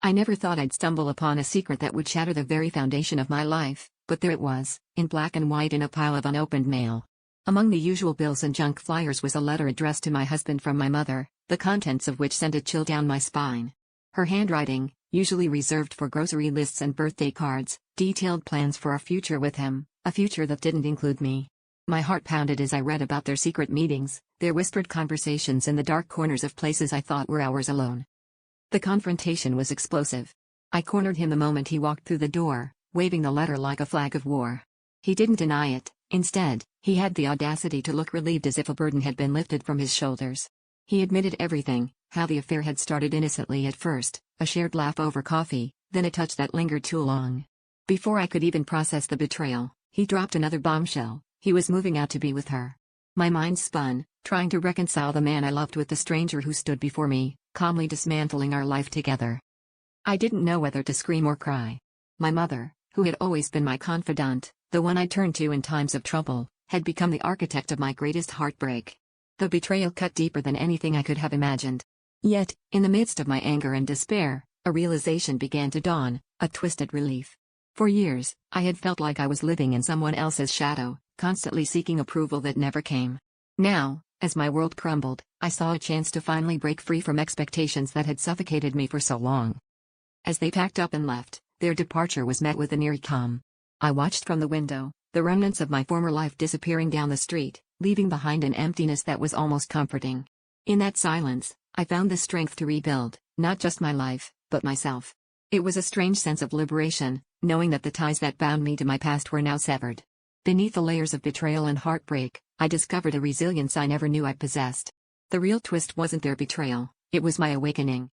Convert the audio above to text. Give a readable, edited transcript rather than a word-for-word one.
I never thought I'd stumble upon a secret that would shatter the very foundation of my life, but there it was, in black and white in a pile of unopened mail. Among the usual bills and junk flyers was a letter addressed to my husband from my mother, the contents of which sent a chill down my spine. Her handwriting, usually reserved for grocery lists and birthday cards, detailed plans for a future with him, a future that didn't include me. My heart pounded as I read about their secret meetings, their whispered conversations in the dark corners of places I thought were ours alone. The confrontation was explosive. I cornered him the moment he walked through the door, waving the letter like a flag of war. He didn't deny it. Instead, he had the audacity to look relieved as if a burden had been lifted from his shoulders. He admitted everything, how the affair had started innocently at first, a shared laugh over coffee, then a touch that lingered too long. Before I could even process the betrayal, he dropped another bombshell: he was moving out to be with her. My mind spun, trying to reconcile the man I loved with the stranger who stood before me, calmly dismantling our life together. I didn't know whether to scream or cry. My mother, who had always been my confidant, the one I turned to in times of trouble, had become the architect of my greatest heartbreak. The betrayal cut deeper than anything I could have imagined. Yet, in the midst of my anger and despair, a realization began to dawn, a twisted relief. For years, I had felt like I was living in someone else's shadow, constantly seeking approval that never came. Now, as my world crumbled, I saw a chance to finally break free from expectations that had suffocated me for so long. As they packed up and left, their departure was met with an eerie calm. I watched from the window, the remnants of my former life disappearing down the street, leaving behind an emptiness that was almost comforting. In that silence, I found the strength to rebuild, not just my life, but myself. It was a strange sense of liberation, knowing that the ties that bound me to my past were now severed. Beneath the layers of betrayal and heartbreak, I discovered a resilience I never knew I possessed. The real twist wasn't their betrayal, it was my awakening.